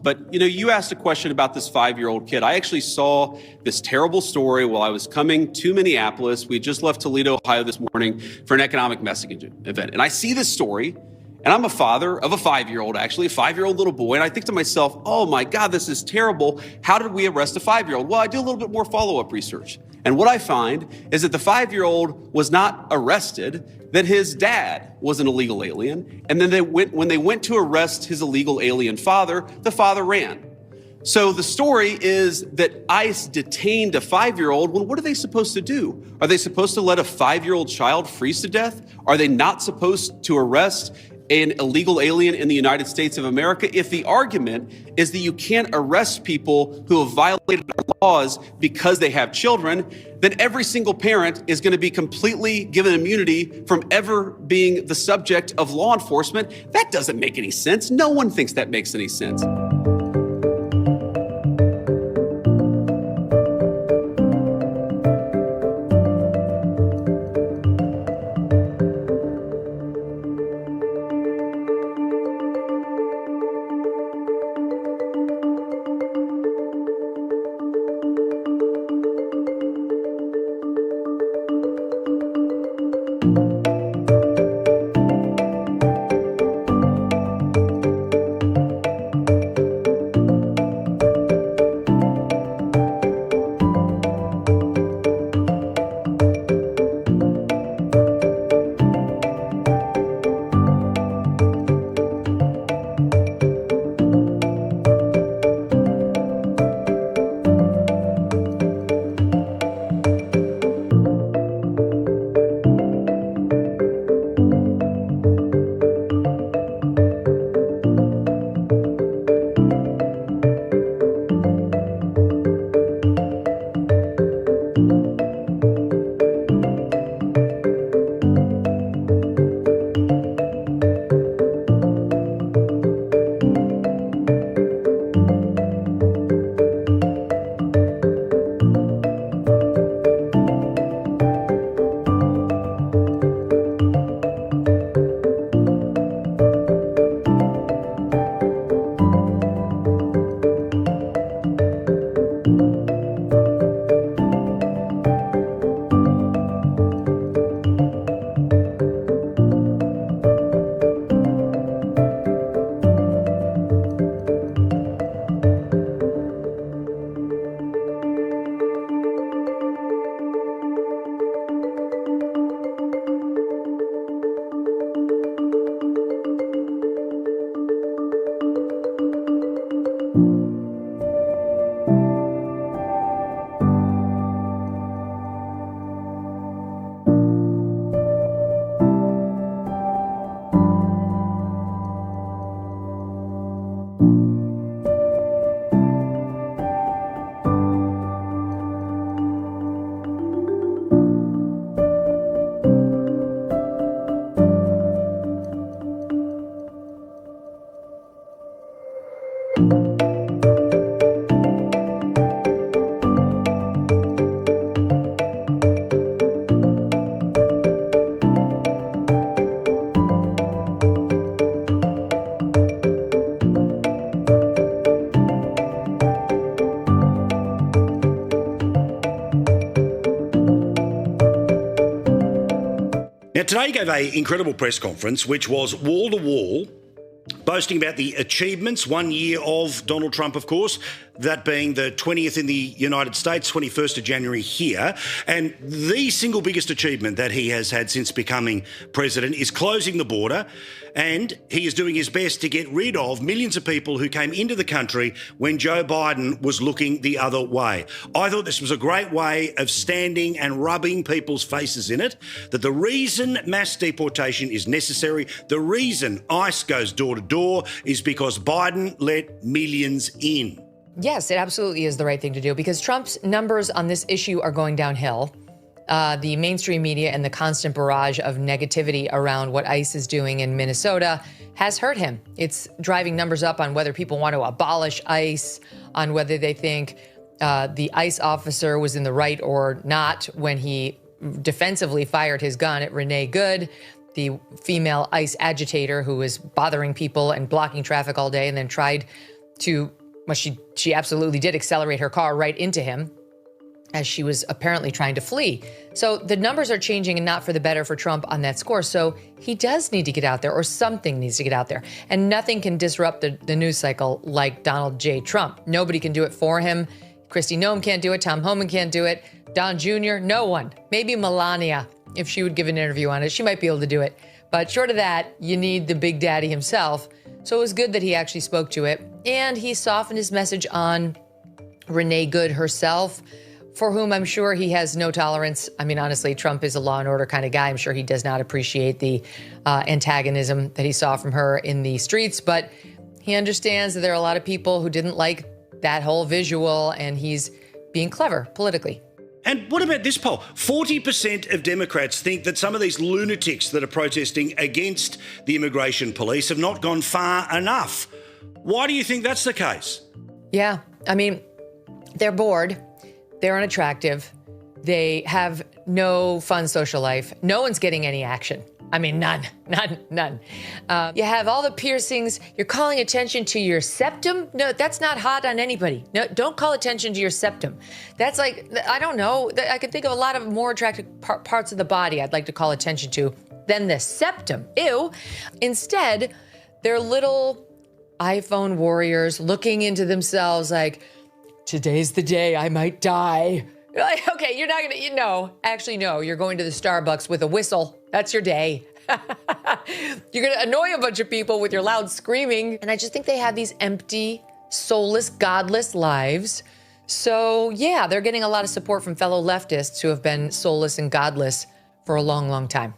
But, you asked a question about this 5-year-old kid. I actually saw this terrible story while I was coming to Minneapolis. We just left Toledo, Ohio this morning for an economic messaging event. And I see this story, and I'm a father of a 5-year-old, actually, a 5-year-old little boy. And I think to myself, oh my God, this is terrible. How did we arrest a 5-year-old? Well, I do a little bit more follow-up research. And what I find is that the 5-year-old was not arrested, that his dad was an illegal alien. And then when they went to arrest his illegal alien father, the father ran. So the story is that ICE detained a 5-year-old. Well, what are they supposed to do? Are they supposed to let a 5-year-old child freeze to death? Are they not supposed to arrest an illegal alien in the United States of America? If the argument is that you can't arrest people who have violated our laws because they have children, then every single parent is going to be completely given immunity from ever being the subject of law enforcement. That doesn't make any sense. No one thinks that makes any sense. Now, today he gave an incredible press conference, which was wall-to-wall, boasting about the achievements, 1 year of Donald Trump, of course, that being the 20th in the United States, 21st of January here. And the single biggest achievement that he has had since becoming president is closing the border. And he is doing his best to get rid of millions of people who came into the country when Joe Biden was looking the other way. I thought this was a great way of standing and rubbing people's faces in it, that the reason mass deportation is necessary, the reason ICE goes door to door is because Biden let millions in. Yes, it absolutely is the right thing to do because Trump's numbers on this issue are going downhill. The mainstream media and the constant barrage of negativity around what ICE is doing in Minnesota has hurt him. It's driving numbers up on whether people want to abolish ICE, on whether they think the ICE officer was in the right or not when he defensively fired his gun at Renee Good, the female ICE agitator who was bothering people and blocking traffic all day and then tried well, she absolutely did accelerate her car right into him as she was apparently trying to flee. So the numbers are changing and not for the better for Trump on that score. So he does need to get out there, or something needs to get out there. And nothing can disrupt the news cycle like Donald J. Trump. Nobody can do it for him. Kristi Noem can't do it. Tom Homan can't do it. Don Jr., no one. Maybe Melania, if she would give an interview on it, she might be able to do it. But short of that, you need the big daddy himself. So it was good that he actually spoke to it. And he softened his message on Renee Good herself, for whom I'm sure he has no tolerance. I mean, honestly, Trump is a law and order kind of guy. I'm sure he does not appreciate the antagonism that he saw from her in the streets, but he understands that there are a lot of people who didn't like that whole visual, and he's being clever politically. And what about this poll? 40% of Democrats think that some of these lunatics that are protesting against the immigration police have not gone far enough. Why do you think that's the case? Yeah, I mean, they're bored. They're unattractive. They have no fun social life. No one's getting any action. I mean, none. You have all the piercings. You're calling attention to your septum. No, that's not hot on anybody. No, don't call attention to your septum. That's like, I don't know. I can think of a lot of more attractive parts of the body I'd like to call attention to than the septum. Ew. Instead, they're little iPhone warriors looking into themselves like, today's the day I might die. Like, okay, you're not going to, actually, no, you're going to the Starbucks with a whistle. That's your day. You're going to annoy a bunch of people with your loud screaming. And I just think they have these empty, soulless, godless lives. So yeah, they're getting a lot of support from fellow leftists who have been soulless and godless for a long, long time.